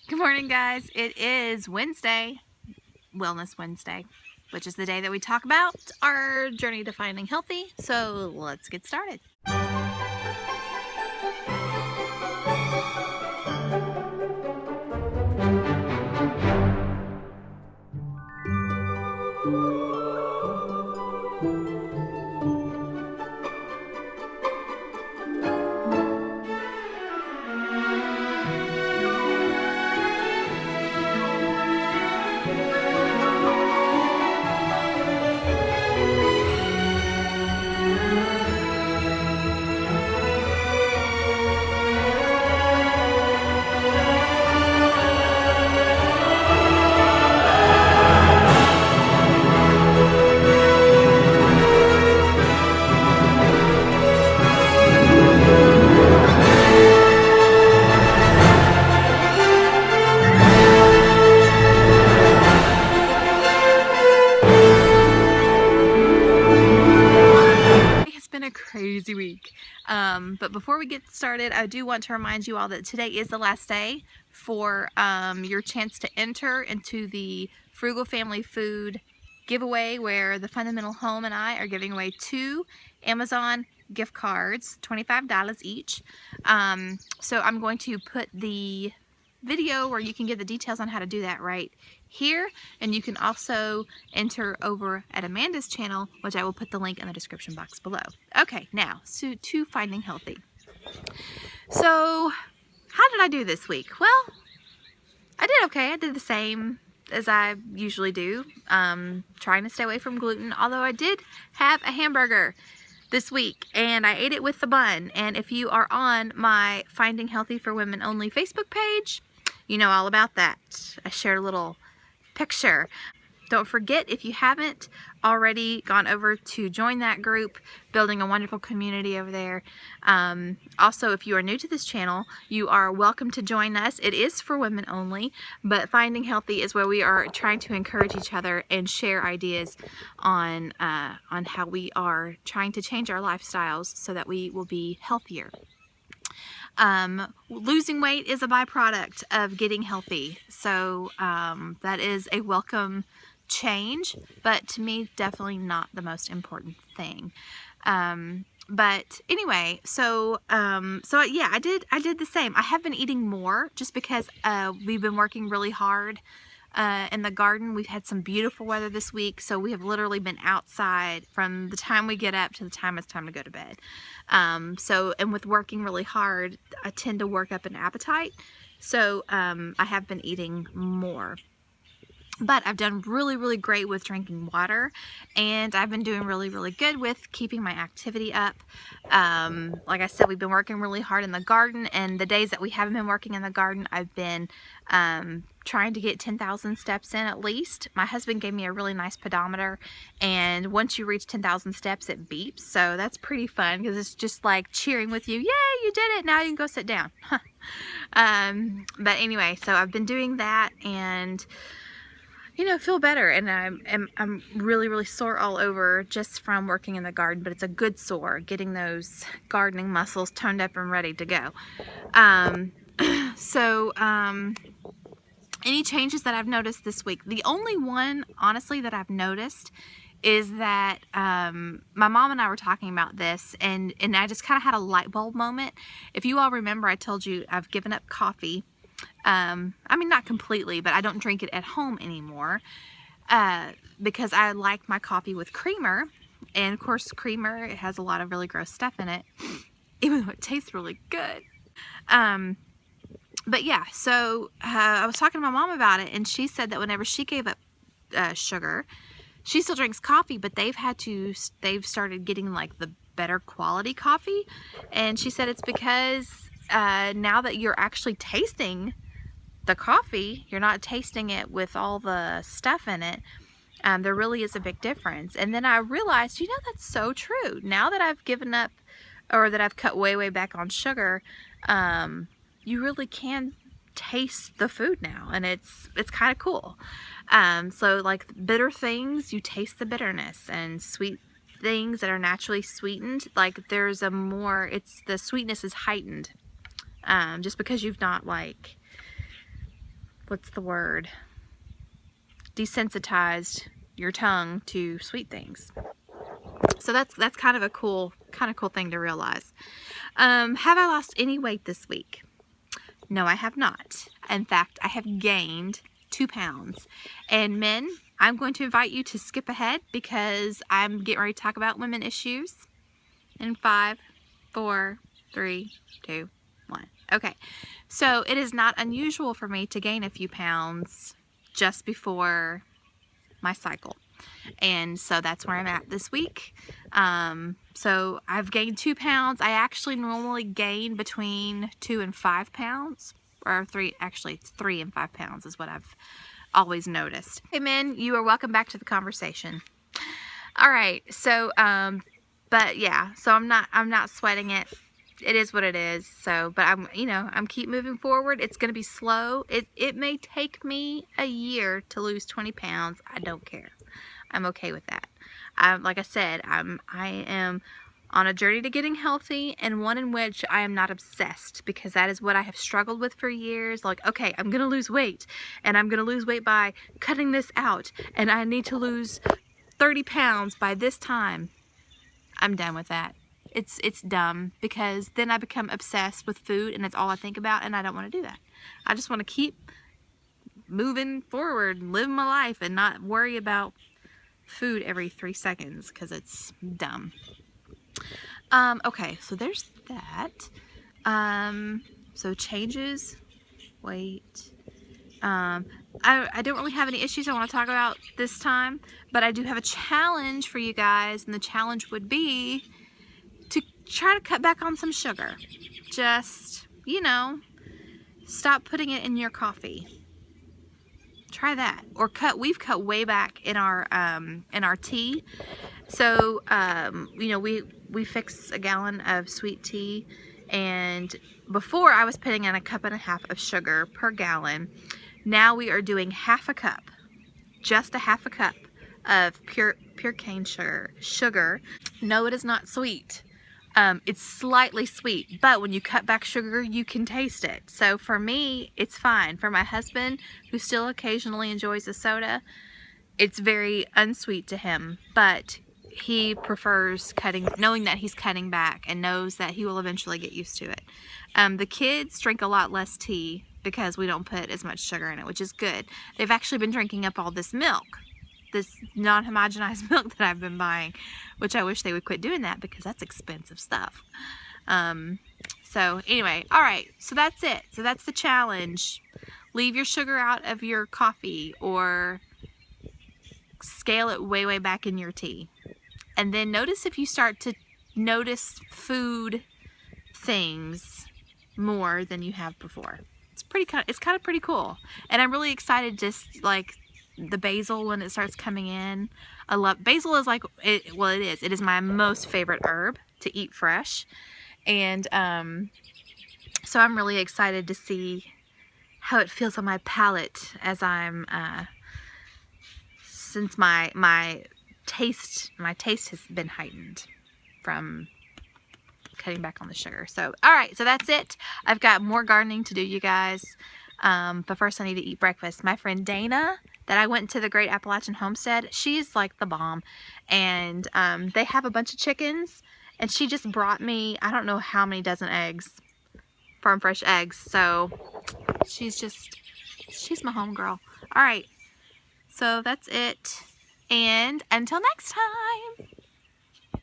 Good morning, guys. It is Wednesday, Wellness Wednesday, which is the day that we talk about our journey to finding healthy. So let's get started. It's been a crazy week. But before we get started, I do want to remind you all that today is the last day for your chance to enter into the Frugal Family Food giveaway, where the Fundamental Home and I are giving away 2 Amazon gift cards, $25 each. So I'm going to put the video where you can get the details on how to do that right here, and you can also enter over at Amanda's channel, which I will put the link in the description box below. Okay, now so to finding healthy. So how did I do this week? Well, I did okay. I did the same as I usually do, trying to stay away from gluten, although I did have a hamburger this week and I ate it with the bun. And if you are on my Finding Healthy for Women Only Facebook page, you know all about that. I shared a little picture. Don't forget, if you haven't already gone over to join that group, building a wonderful community over there. Also, if you are new to this channel, you are welcome to join us. It is for women only, but Finding Healthy is where we are trying to encourage each other and share ideas on how we are trying to change our lifestyles so that we will be healthier. Losing weight is a byproduct of getting healthy, so that is a welcome change, but to me definitely not the most important thing. But anyway, so yeah, I did the same. I have been eating more just because we've been working really hard in the garden. We've had some beautiful weather this week, so we have literally been outside from the time we get up to the time it's time to go to bed. And with working really hard, I tend to work up an appetite, so I have been eating more. But I've done really great with drinking water, and I've been doing really good with keeping my activity up. Like I said, we've been working really hard in the garden, and the days that we haven't been working in the garden, I've been trying to get 10,000 steps in at least. My husband gave me a really nice pedometer, and once you reach 10,000 steps, it beeps. So that's pretty fun because it's just like cheering with you. Yay, you did it. Now you can go sit down. But anyway, so I've been doing that, and feel better, and I'm really really sore all over just from working in the garden, but it's a good sore, getting those gardening muscles toned up and ready to go. Any changes that I've noticed this week? The only one, honestly, that I've noticed is that my mom and I were talking about this, and I just kind of had a light bulb moment. If you all remember, I told you I've given up coffee. I mean, not completely, but I don't drink it at home anymore because I like my coffee with creamer. And of course, creamer, it has a lot of really gross stuff in it, even though it tastes really good. But yeah, so I was talking to my mom about it, and she said that whenever she gave up sugar, she still drinks coffee, but they've started getting like the better quality coffee. And she said it's because now that you're actually tasting the coffee, you're not tasting it with all the stuff in it. There really is a big difference. And then I realized, that's so true. Now that I've given up, or that I've cut way back on sugar, you really can taste the food now, and it's kind of cool. So like bitter things, you taste the bitterness, and sweet things that are naturally sweetened, like the sweetness is heightened, just because you've not like what's the word? Desensitized your tongue to sweet things. So that's kind of a cool thing to realize. Have I lost any weight this week? No, I have not. In fact, I have gained 2 pounds. And men, I'm going to invite you to skip ahead because I'm getting ready to talk about women issues. In 5, 4, 3, 2, 1. Okay, so it is not unusual for me to gain a few pounds just before my cycle. And so that's where I'm at this week. So I've gained 2 pounds. I actually normally gain between 2 and 5 pounds, or 3, actually it's 3 and 5 pounds is what I've always noticed. Hey men, you are welcome back to the conversation. All right, so, but yeah, so I'm not sweating it. It is what it is. So, but I'm keep moving forward. It's going to be slow. It may take me a year to lose 20 pounds. I don't care. I'm okay with that. Like I said, I am on a journey to getting healthy, and one in which I am not obsessed, because that is what I have struggled with for years. Like, okay, I'm going to lose weight, and I'm going to lose weight by cutting this out, and I need to lose 30 pounds by this time. I'm done with that. It's dumb, because then I become obsessed with food and it's all I think about, and I don't want to do that. I just want to keep moving forward, live my life, and not worry about food every 3 seconds because it's dumb. Okay, so there's that. So changes, weight. I don't really have any issues I want to talk about this time, but I do have a challenge for you guys, and the challenge would be to try to cut back on some sugar. Just, stop putting it in your coffee. Try that. Or we've cut way back in our tea. So, we fix a gallon of sweet tea, and before I was putting in 1.5 cups of sugar per gallon. Now we are doing half a cup, just a half a cup of pure cane sugar. No, it is not sweet. It's slightly sweet, but when you cut back sugar, you can taste it. So for me, it's fine. For my husband, who still occasionally enjoys a soda, it's very unsweet to him, but he prefers knowing that he's cutting back, and knows that he will eventually get used to it. The kids drink a lot less tea because we don't put as much sugar in it, which is good. They've actually been drinking up all this milk, this non-homogenized milk that I've been buying, which I wish they would quit doing that, because that's expensive stuff. So anyway, all right, so that's it. So that's the challenge. Leave your sugar out of your coffee, or scale it way, way back in your tea. And then notice if you start to notice food things more than you have before. It's kind of pretty cool. And I'm really excited, just like the basil, when it starts coming in. I love basil. Is like it is my most favorite herb to eat fresh. And so I'm really excited to see how it feels on my palate as I'm since my taste has been heightened from cutting back on the sugar. So all right, so that's it. I've got more gardening to do, you guys, but first I need to eat breakfast. My friend Dana, that I went to the Great Appalachian Homestead, she's like the bomb, and they have a bunch of chickens, and she just brought me I don't know how many dozen eggs, farm fresh eggs. So she's my homegirl. All right, so that's it, and until next time.